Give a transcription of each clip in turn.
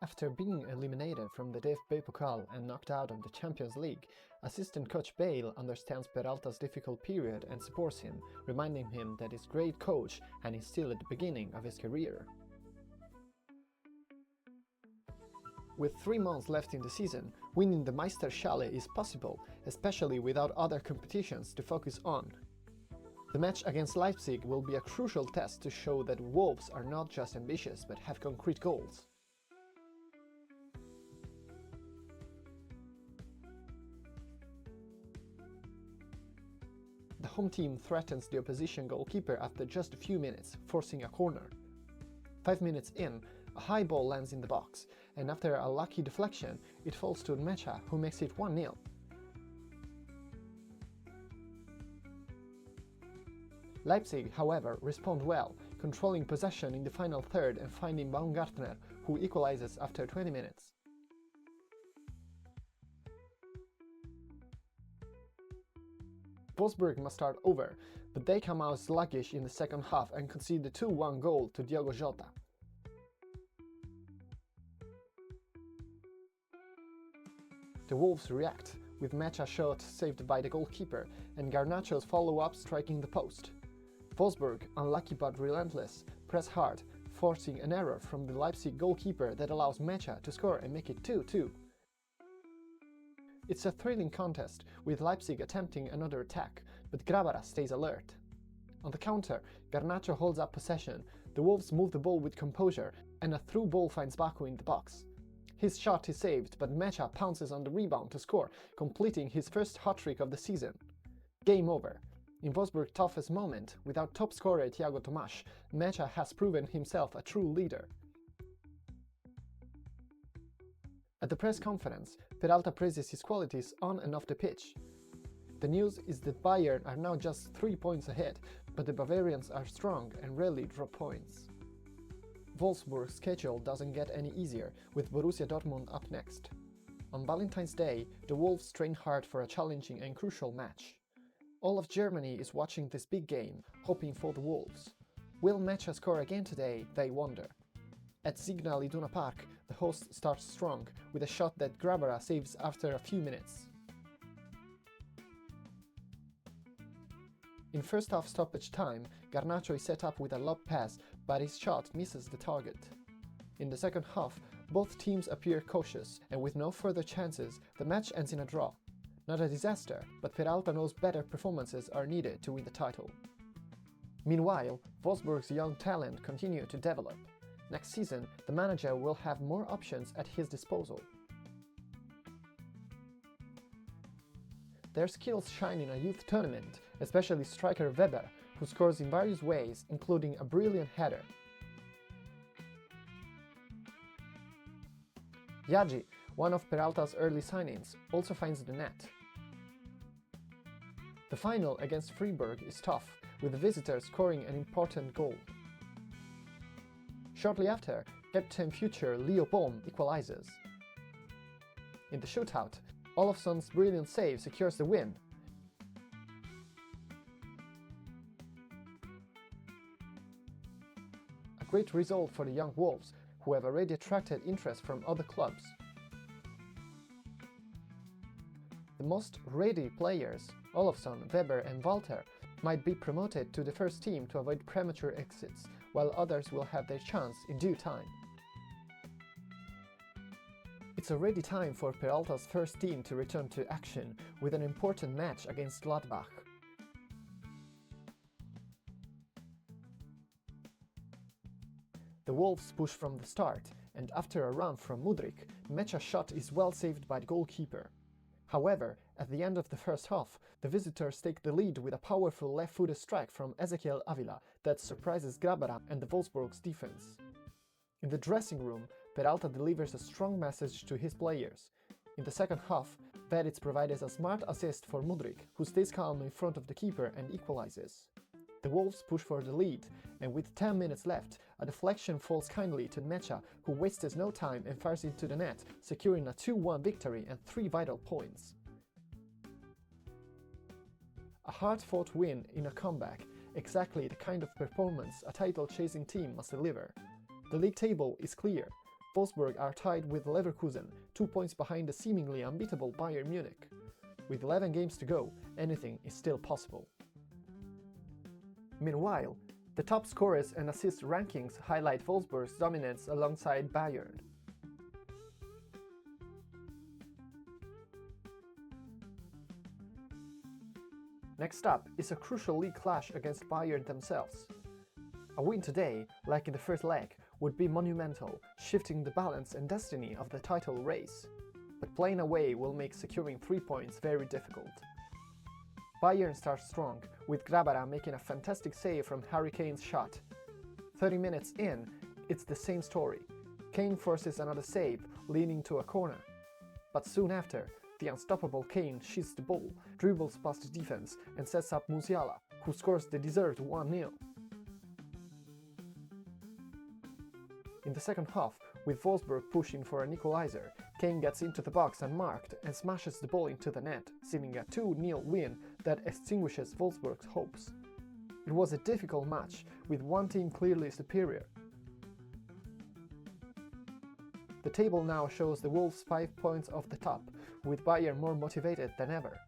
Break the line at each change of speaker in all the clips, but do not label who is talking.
After being eliminated from the DFB-Pokal and knocked out of the Champions League, assistant coach Bale understands Peralta's difficult period and supports him, reminding him that he's a great coach and he's still at the beginning of his career. With 3 months left in the season, winning the Meisterschale is possible, especially without other competitions to focus on. The match against Leipzig will be a crucial test to show that Wolves are not just ambitious but have concrete goals. The home team threatens the opposition goalkeeper after just a few minutes, forcing a corner. 5 minutes in, a high ball lands in the box, and after a lucky deflection, it falls to Nmecha, who makes it 1-0. Leipzig, however, respond well, controlling possession in the final third and finding Baumgartner, who equalizes after 20 minutes. Wolfsburg must start over, but they come out sluggish in the second half and concede the 2-1 goal to Diogo Jota. The Wolves react, with Nmecha's shot saved by the goalkeeper and Garnacho's follow-up striking the post. Wolfsburg, unlucky but relentless, press hard, forcing an error from the Leipzig goalkeeper that allows Nmecha to score and make it 2-2. It's a thrilling contest, with Leipzig attempting another attack, but Grabara stays alert. On the counter, Garnacho holds up possession, the Wolves move the ball with composure, and a through ball finds Baku in the box. His shot is saved, but Nmecha pounces on the rebound to score, completing his first hat-trick of the season. Game over. In Wolfsburg's toughest moment, without top scorer Thiago Tomas, Nmecha has proven himself a true leader. At the press conference, Peralta praises his qualities on and off the pitch. The news is that Bayern are now just 3 points ahead, but the Bavarians are strong and rarely drop points. Wolfsburg's schedule doesn't get any easier, with Borussia Dortmund up next. On Valentine's Day, the Wolves train hard for a challenging and crucial match. All of Germany is watching this big game, hoping for the Wolves. Will Nmecha score again today, they wonder. At Signal Iduna Park, the host starts strong, with a shot that Grabara saves after a few minutes. In first half stoppage time, Garnacho is set up with a lob pass, but his shot misses the target. In the second half, both teams appear cautious, and with no further chances, the match ends in a draw. Not a disaster, but Peralta knows better performances are needed to win the title. Meanwhile, Wolfsburg's young talent continue to develop. Next season, the manager will have more options at his disposal. Their skills shine in a youth tournament, especially striker Weber, who scores in various ways, including a brilliant header. Yaji, one of Peralta's early signings, also finds the net. The final against Freiburg is tough, with the visitors scoring an important goal. Shortly after, Captain Future Leo Bohm equalizes. In the shootout, Olofsson's brilliant save secures the win. A great result for the young Wolves, who have already attracted interest from other clubs. The most ready players, Olofsson, Weber and Walter, might be promoted to the first team to avoid premature exits, while others will have their chance in due time. It's already time for Peralta's first team to return to action, with an important match against Gladbach. The Wolves push from the start, and after a run from Mudryk, Nmecha's shot is well saved by the goalkeeper. However, at the end of the first half, the visitors take the lead with a powerful left-footed strike from Ezequiel Avila that surprises Grabara and the Wolfsburg's defense. In the dressing room, Peralta delivers a strong message to his players. In the second half, Veliz provides a smart assist for Mudryk, who stays calm in front of the keeper and equalizes. The Wolves push for the lead, and with 10 minutes left, a deflection falls kindly to Nmecha, who wastes no time and fires into the net, securing a 2-1 victory and 3 vital points. A hard-fought win in a comeback, exactly the kind of performance a title-chasing team must deliver. The league table is clear. Wolfsburg are tied with Leverkusen, 2 points behind the seemingly unbeatable Bayern Munich. With 11 games to go, anything is still possible. Meanwhile, the top scorers and assist rankings highlight Wolfsburg's dominance alongside Bayern. Next up is a crucial league clash against Bayern themselves. A win today, like in the first leg, would be monumental, shifting the balance and destiny of the title race. But playing away will make securing 3 points very difficult. Bayern starts strong, with Grabara making a fantastic save from Harry Kane's shot. 30 minutes in, it's the same story. Kane forces another save, leading to a corner. But soon after, the unstoppable Kane shoots the ball, dribbles past the defense and sets up Musiala, who scores the deserved 1-0. In the second half, with Wolfsburg pushing for an equalizer, Kane gets into the box unmarked and smashes the ball into the net, sealing a 2-0 win that extinguishes Wolfsburg's hopes. It was a difficult match, with one team clearly superior. The table now shows the Wolves 5 points off the top, with Bayern more motivated than ever.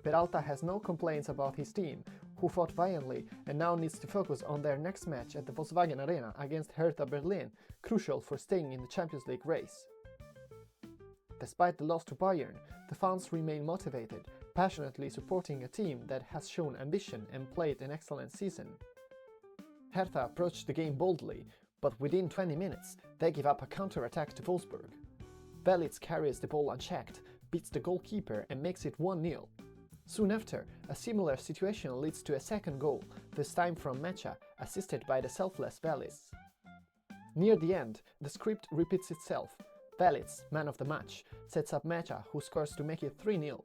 Peralta has no complaints about his team, who fought valiantly and now needs to focus on their next match at the Volkswagen Arena against Hertha Berlin, crucial for staying in the Champions League race. Despite the loss to Bayern, the fans remain motivated, passionately supporting a team that has shown ambition and played an excellent season. Hertha approached the game boldly, but within 20 minutes they give up a counter-attack to Wolfsburg. Veliz carries the ball unchecked, beats the goalkeeper and makes it 1-0. Soon after, a similar situation leads to a second goal, this time from Nmecha, assisted by the selfless Veliz. Near the end, the script repeats itself. Veliz, man of the match, sets up Nmecha, who scores to make it 3-0.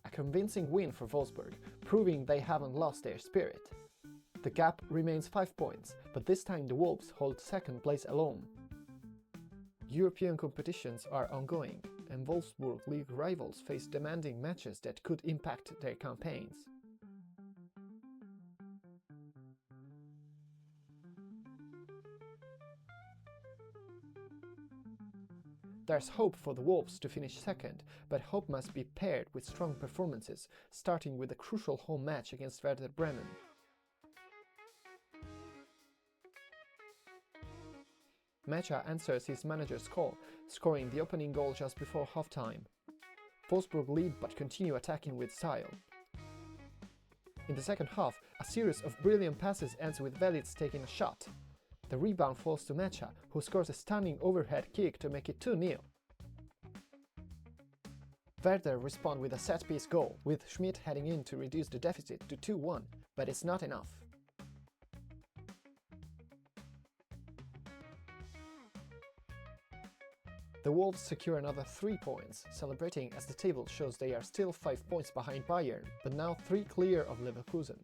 A convincing win for Wolfsburg, proving they haven't lost their spirit. The gap remains 5 points, but this time the Wolves hold second place alone. European competitions are ongoing, and Wolfsburg league rivals face demanding matches that could impact their campaigns. There's hope for the Wolves to finish second, but hope must be paired with strong performances, starting with a crucial home match against Werder Bremen. Nmecha answers his manager's call, scoring the opening goal just before halftime. Wolfsburg lead but continue attacking with style. In the second half, a series of brilliant passes ends with Veliz taking a shot. The rebound falls to Nmecha, who scores a stunning overhead kick to make it 2-0. Werder respond with a set-piece goal, with Schmidt heading in to reduce the deficit to 2-1, but it's not enough. The Wolves secure another 3 points, celebrating as the table shows they are still 5 points behind Bayern, but now 3 clear of Leverkusen.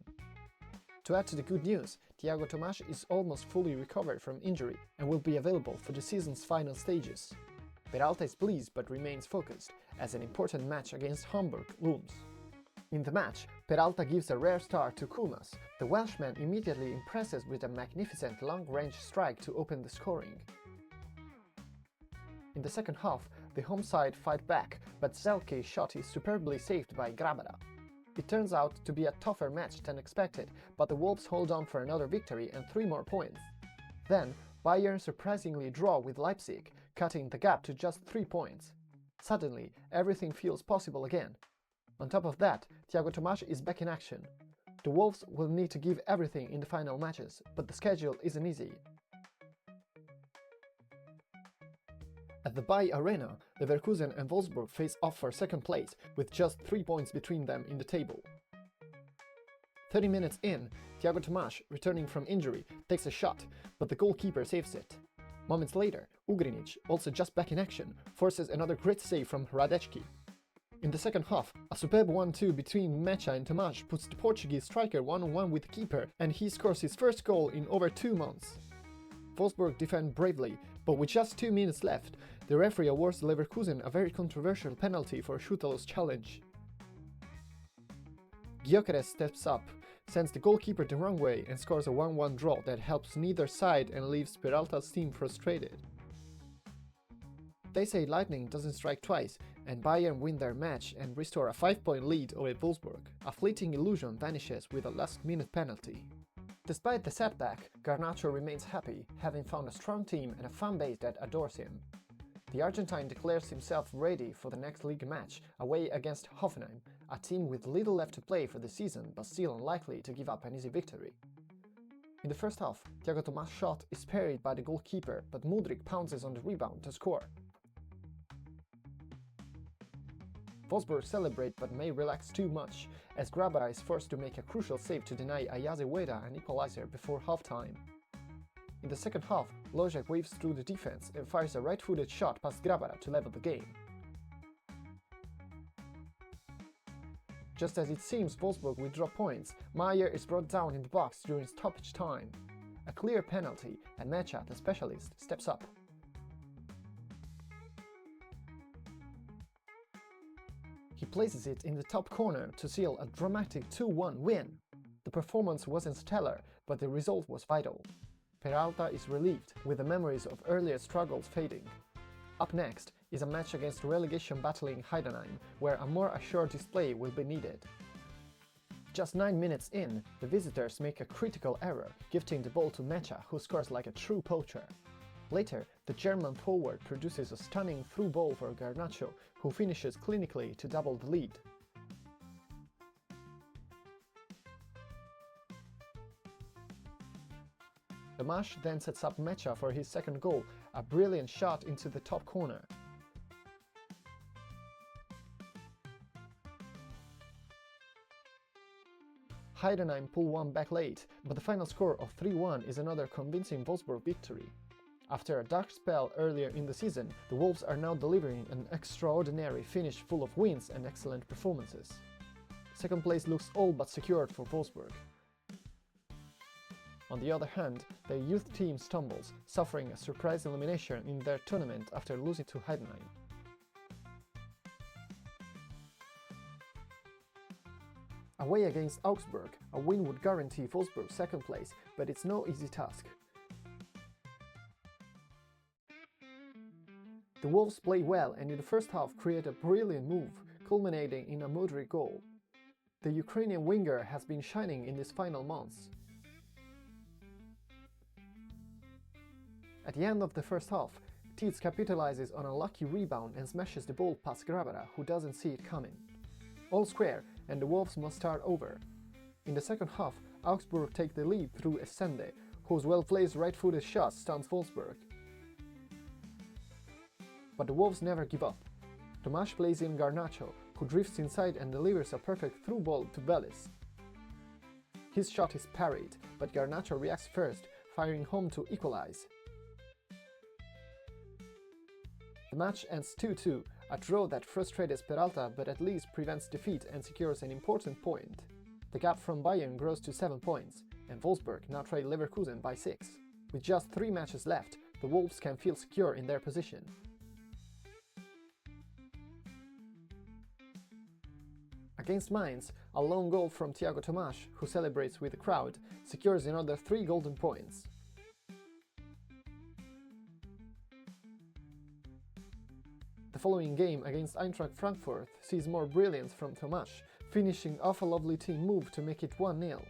To add to the good news, Thiago Tomas is almost fully recovered from injury and will be available for the season's final stages. Peralta is pleased but remains focused, as an important match against Hamburg looms. In the match, Peralta gives a rare start to Kumas. The Welshman immediately impresses with a magnificent long-range strike to open the scoring. In the second half, the home side fight back, but Zelke's shot is superbly saved by Grabara. It turns out to be a tougher match than expected, but the Wolves hold on for another victory and 3 more points. Then, Bayern surprisingly draw with Leipzig, cutting the gap to just 3 points. Suddenly, everything feels possible again. On top of that, Thiago Tomas is back in action. The Wolves will need to give everything in the final matches, but the schedule isn't easy. At the Bayer Arena, Leverkusen and Wolfsburg face off for second place, with just 3 points between them in the table. 30 minutes in, Thiago Tomas, returning from injury, takes a shot, but the goalkeeper saves it. Moments later, Ugrinic, also just back in action, forces another great save from Radecki. In the second half, a superb 1-2 between Nmecha and Tomas puts the Portuguese striker 1-on-1 with the keeper, and he scores his first goal in over 2 months. Wolfsburg defend bravely, but with just 2 minutes left, the referee awards Leverkusen a very controversial penalty for Schutelo's challenge. Gyökeres steps up, sends the goalkeeper the wrong way and scores a 1-1 draw that helps neither side and leaves Peralta's team frustrated. They say lightning doesn't strike twice, and Bayern win their match and restore a 5-point lead over Wolfsburg. A fleeting illusion vanishes with a last-minute penalty. Despite the setback, Garnacho remains happy, having found a strong team and a fan base that adores him. The Argentine declares himself ready for the next league match, away against Hoffenheim, a team with little left to play for the season but still unlikely to give up an easy victory. In the first half, Thiago Tomas' shot is parried by the goalkeeper, but Mudryk pounces on the rebound to score. Wolfsburg celebrate but may relax too much, as Grabara is forced to make a crucial save to deny Ayaze Weda an equalizer before half-time. In the second half, Lojek waves through the defense and fires a right-footed shot past Grabara to level the game. Just as it seems Wolfsburg will drop points, Maier is brought down in the box during stoppage time. A clear penalty, and Nmecha, the specialist, steps up. He places it in the top corner to seal a dramatic 2-1 win. The performance wasn't stellar, but the result was vital. Peralta is relieved, with the memories of earlier struggles fading. Up next is a match against relegation-battling Heidenheim, where a more assured display will be needed. Just 9 minutes in, the visitors make a critical error, gifting the ball to Nmecha, who scores like a true poacher. Later, the German forward produces a stunning through ball for Garnacho, who finishes clinically to double the lead. Tomas then sets up Nmecha for his second goal, a brilliant shot into the top corner. Heidenheim pull one back late, but the final score of 3-1 is another convincing Wolfsburg victory. After a dark spell earlier in the season, the Wolves are now delivering an extraordinary finish full of wins and excellent performances. Second place looks all but secured for Wolfsburg. On the other hand, their youth team stumbles, suffering a surprise elimination in their tournament after losing to Heidenheim. Away against Augsburg, a win would guarantee Wolfsburg second place, but it's no easy task. The Wolves play well and in the first half create a brilliant move, culminating in a Mudryk goal. The Ukrainian winger has been shining in these final months. At the end of the first half, Tietz capitalizes on a lucky rebound and smashes the ball past Grabara, who doesn't see it coming. All square, and the Wolves must start over. In the second half, Augsburg take the lead through Essende, whose well-placed right-footed shot stuns Wolfsburg. But the Wolves never give up. Tomas plays in Garnacho, who drifts inside and delivers a perfect through ball to Veliz. His shot is parried, but Garnacho reacts first, firing home to equalize. The match ends 2-2, a draw that frustrates Peralta but at least prevents defeat and secures an important point. The gap from Bayern grows to 7 points, and Wolfsburg now trail Leverkusen by 6. With just 3 matches left, the Wolves can feel secure in their position. Against Mainz, a lone goal from Thiago Tomas, who celebrates with the crowd, secures another 3 golden points. The following game against Eintracht Frankfurt sees more brilliance from Tomas, finishing off a lovely team move to make it 1-0.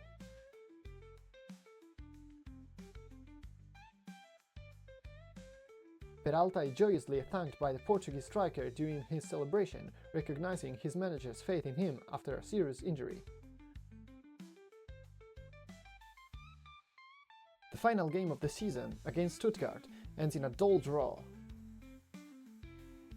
Peralta is joyously thanked by the Portuguese striker during his celebration, recognizing his manager's faith in him after a serious injury. The final game of the season, against Stuttgart, ends in a dull draw.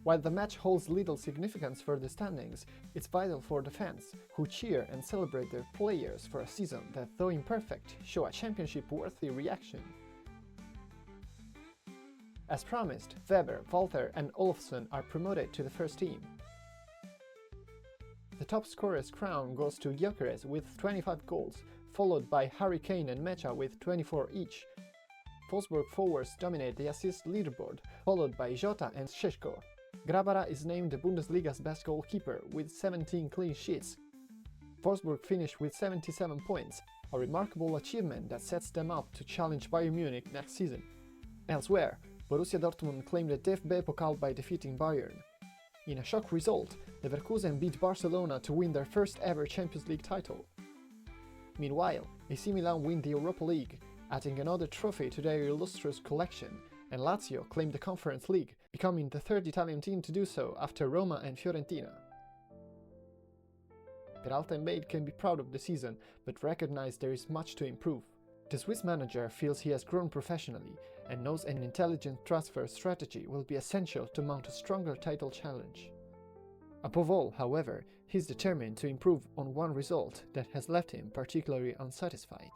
While the match holds little significance for the standings, it's vital for the fans, who cheer and celebrate their players for a season that, though imperfect, show a championship-worthy reaction. As promised, Weber, Walter and Olofsson are promoted to the first team. The top scorer's crown goes to Gyökeres with 25 goals, followed by Harry Kane and Nmecha with 24 each. Wolfsburg forwards dominate the assist leaderboard, followed by Jota and Šeško. Grabara is named the Bundesliga's best goalkeeper with 17 clean sheets. Wolfsburg finished with 77 points, a remarkable achievement that sets them up to challenge Bayern Munich next season. Elsewhere, Borussia Dortmund claimed the DFB-Pokal by defeating Bayern. In a shock result, Leverkusen beat Barcelona to win their first ever Champions League title. Meanwhile, AC Milan win the Europa League, adding another trophy to their illustrious collection, and Lazio claimed the Conference League, becoming the third Italian team to do so after Roma and Fiorentina. Peralta and Mainz can be proud of the season, but recognize there is much to improve. The Swiss manager feels he has grown professionally and knows an intelligent transfer strategy will be essential to mount a stronger title challenge. Above all, however, he is determined to improve on one result that has left him particularly unsatisfied.